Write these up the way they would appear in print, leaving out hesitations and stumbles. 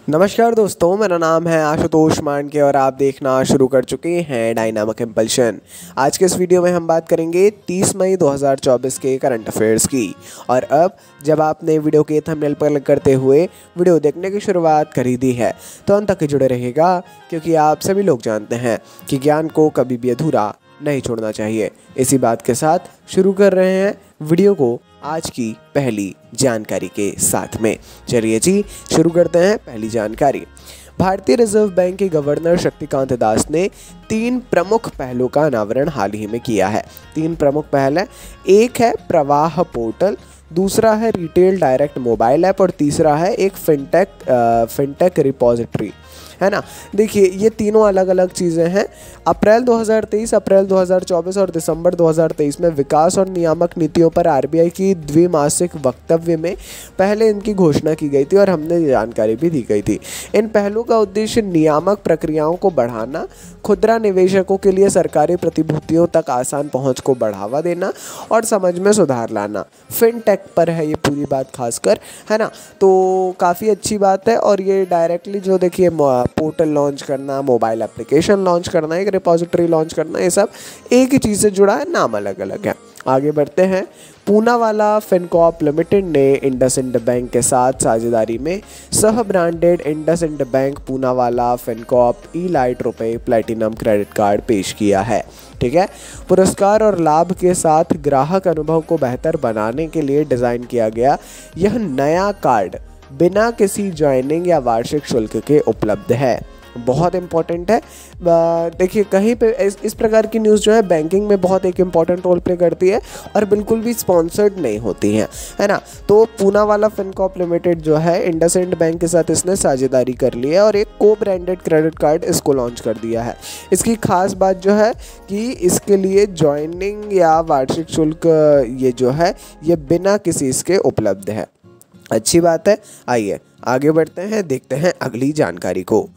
नमस्कार दोस्तों, मेरा नाम है आशुतोष मांडके और आप देखना शुरू कर चुके हैं डायनामिक इम्पल्शन। आज के इस वीडियो में हम बात करेंगे 30 मई 2024 के करंट अफेयर्स की। और अब जब आपने वीडियो के थंबनेल पर क्लिक करते हुए वीडियो देखने की शुरुआत कर ही दी है तो अंत तक जुड़े रहेगा, क्योंकि आप सभी लोग जानते हैं कि ज्ञान को कभी भी अधूरा नहीं छोड़ना चाहिए। इसी बात के साथ शुरू कर रहे हैं वीडियो को आज की पहली जानकारी के साथ में। चलिए जी, शुरू करते हैं पहली जानकारी। भारतीय रिजर्व बैंक के गवर्नर शक्तिकांत दास ने 3 प्रमुख पहलों का अनावरण हाल ही में किया है। 3 प्रमुख पहल है। एक है प्रवाह पोर्टल, दूसरा है रिटेल डायरेक्ट मोबाइल ऐप और तीसरा है एक फिनटेक रिपोजिटरी, है ना। देखिए, ये तीनों अलग अलग चीज़ें हैं। अप्रैल 2023, अप्रैल 2024 और दिसंबर 2023 में विकास और नियामक नीतियों पर आरबीआई की द्विमासिक वक्तव्य में पहले इनकी घोषणा की गई थी और हमने जानकारी भी दी गई थी। इन पहलों का उद्देश्य नियामक प्रक्रियाओं को बढ़ाना, खुदरा निवेशकों के लिए सरकारी प्रतिभूतियों तक आसान पहुंच को बढ़ावा देना और समझ में सुधार लाना। फिनटेक पर है ये पूरी बात खासकर, है ना। तो काफ़ी अच्छी बात है। और ये डायरेक्टली जो देखिए पोर्टल लॉन्च करना, मोबाइल एप्लीकेशन लॉन्च करना, एक रिपोजिटरी लॉन्च करना, ये सब एक ही चीज़ से जुड़ा है, नाम अलग अलग है। आगे बढ़ते हैं। पूनावाला फिनकॉर्प लिमिटेड ने इंडसइंड बैंक के साथ साझेदारी में सह branded IndusInd bank Poonawalla Fincorp elite रुपए प्लैटिनम क्रेडिट कार्ड पेश किया है। ठीक है। पुरस्कार और लाभ के साथ ग्राहक अनुभव को बेहतर बनाने के लिए डिज़ाइन किया गया यह नया कार्ड बिना किसी ज्वाइनिंग या वार्षिक शुल्क के उपलब्ध है। बहुत इंपॉर्टेंट है। देखिए, कहीं पे इस प्रकार की न्यूज़ जो है बैंकिंग में बहुत एक इम्पॉर्टेंट रोल प्ले करती है और बिल्कुल भी स्पॉन्सर्ड नहीं होती हैं, है ना। तो पूनावाला फिनकॉर्प लिमिटेड जो है इंडसइंड बैंक के साथ इसने साझेदारी कर ली है और एक को ब्रांडेड क्रेडिट कार्ड इसको लॉन्च कर दिया है। इसकी खास बात जो है कि इसके लिए ज्वाइनिंग या वार्षिक शुल्क ये जो है ये बिना किसी इसके उपलब्ध है। अच्छी बात है। आइए आगे बढ़ते हैं, देखते हैं अगली जानकारी को।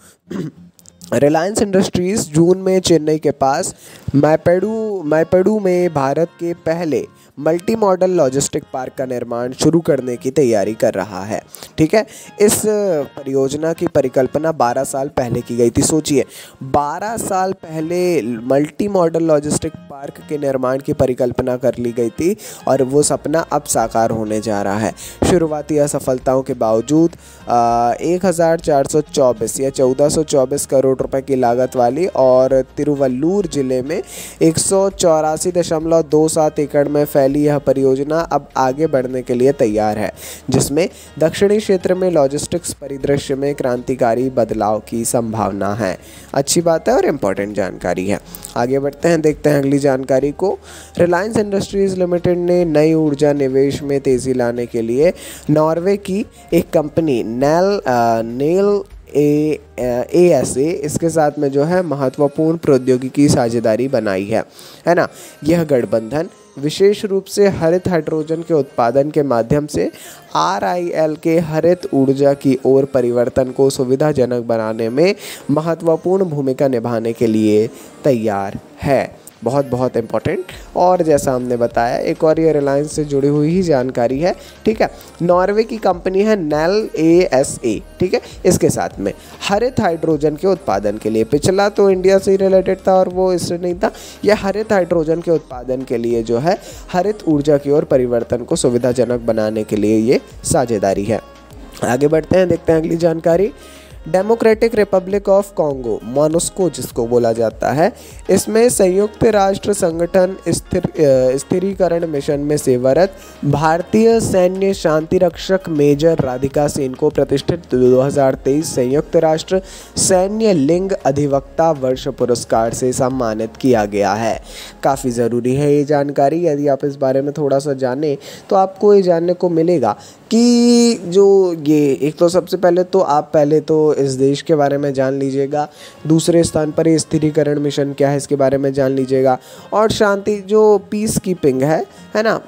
रिलायंस इंडस्ट्रीज जून में चेन्नई के पास मैपेडू में भारत के पहले मल्टी मॉडल लॉजिस्टिक पार्क का निर्माण शुरू करने की तैयारी कर रहा है। ठीक है। इस परियोजना की परिकल्पना 12 साल पहले की गई थी। सोचिए, 12 साल पहले मल्टी मॉडल लॉजिस्टिक पार्क के निर्माण की परिकल्पना कर ली गई थी और वो सपना अब साकार होने जा रहा है। शुरुआती असफलताओं के बावजूद 1424 या 1424 करोड़ रुपए की लागत वाली और तिरुवल्लूर जिले में 184.27 एकड़ में फैली यह परियोजना अब आगे बढ़ने के लिए तैयार है, जिसमें दक्षिणी क्षेत्र में लॉजिस्टिक्स परिदृश्य में क्रांतिकारी बदलाव की संभावना है। अच्छी बात है और इम्पोर्टेंट जानकारी है। आगे बढ़ते हैं, देखते हैं अगली जानकारी को। रिलायंस इंडस्ट्रीज लिमिटेड ने नई ऊर्जा निवेश में तेज़ी लाने के लिए नॉर्वे की एक कंपनी नेल ASA इसके साथ में जो है महत्वपूर्ण प्रौद्योगिकी साझेदारी बनाई है ना। यह गठबंधन विशेष रूप से हरित हाइड्रोजन के उत्पादन के माध्यम से RIL के हरित ऊर्जा की ओर परिवर्तन को सुविधाजनक बनाने में महत्वपूर्ण भूमिका निभाने के लिए तैयार है। बहुत बहुत इम्पोर्टेंट। और जैसा हमने बताया, एक और ये रिलायंस से जुड़ी हुई ही जानकारी है। ठीक है। नॉर्वे की कंपनी है नेल ASA। ठीक है। इसके साथ में हरित हाइड्रोजन के उत्पादन के लिए, पिछला तो इंडिया से ही रिलेटेड था और वो इससे नहीं था, यह हरित हाइड्रोजन के उत्पादन के लिए जो है हरित ऊर्जा की ओर परिवर्तन को सुविधाजनक बनाने के लिए ये साझेदारी है। आगे बढ़ते हैं, देखते हैं अगली जानकारी। डेमोक्रेटिक रिपब्लिक ऑफ कॉन्गो, मोनस्को जिसको बोला जाता है, इसमें संयुक्त राष्ट्र संगठन स्थिरीकरण मिशन में सेवारत भारतीय सैन्य शांति रक्षक मेजर राधिका सेन को प्रतिष्ठित 2023 संयुक्त राष्ट्र सैन्य लिंग अधिवक्ता वर्ष पुरस्कार से सम्मानित किया गया है। काफ़ी ज़रूरी है ये जानकारी। यदि आप इस बारे में थोड़ा सा जानें तो आपको ये जानने को मिलेगा कि जो ये एक तो सबसे पहले तो आप पहले तो इस देश के बारे में जान लीजिएगा, दूसरे स्थान पर ये स्थिरीकरण मिशन क्या है इसके बारे में जान लीजिएगा, और शांति जो पीस कीपिंग है ना,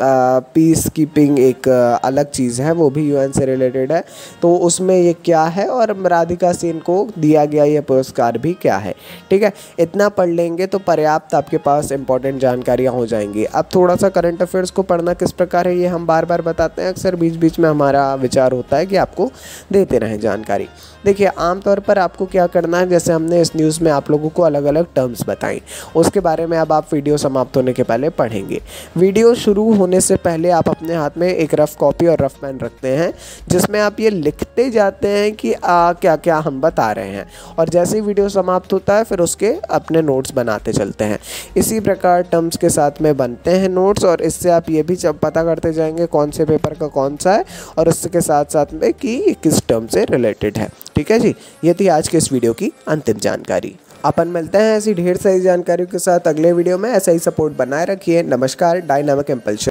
पीस कीपिंग एक अलग चीज़ है, वो भी UN से रिलेटेड है, तो उसमें ये क्या है और राधिका सेन को दिया गया ये पुरस्कार भी क्या है। ठीक है। इतना पढ़ लेंगे तो पर्याप्त आपके पास इंपॉर्टेंट जानकारियाँ हो जाएंगी। अब थोड़ा सा करंट अफेयर्स को पढ़ना किस प्रकार है ये हम बार बार बताते हैं, अक्सर बीच बीच में हमारा विचार होता है कि आपको देते रहें जानकारी। देखिए, आमतौर पर आपको क्या करना है, जैसे हमने इस न्यूज़ में आप लोगों को अलग अलग टर्म्स बताई, उसके बारे में अब आप वीडियो समाप्त होने के पहले पढ़ेंगे। वीडियो शुरू होने से पहले आप अपने हाथ में एक रफ़ कॉपी और रफ़ पेन रखते हैं, जिसमें आप ये लिखते जाते हैं कि क्या क्या हम बता रहे हैं, और जैसे ही वीडियो समाप्त होता है फिर उसके अपने नोट्स बनाते चलते हैं। इसी प्रकार टर्म्स के साथ में बनते हैं नोट्स, और इससे आप ये भी पता करते जाएंगे कौन से पेपर का कौन सा है, और इसके साथ साथ में कि किस टर्म से रिलेटेड है। ठीक है जी, ये थी आज के इस वीडियो की अंतिम जानकारी। अपन मिलते हैं ऐसी ढेर सारी जानकारियों के साथ अगले वीडियो में। ऐसा ही सपोर्ट बनाए रखिए। नमस्कार, डायनामिक इम्पल्शन।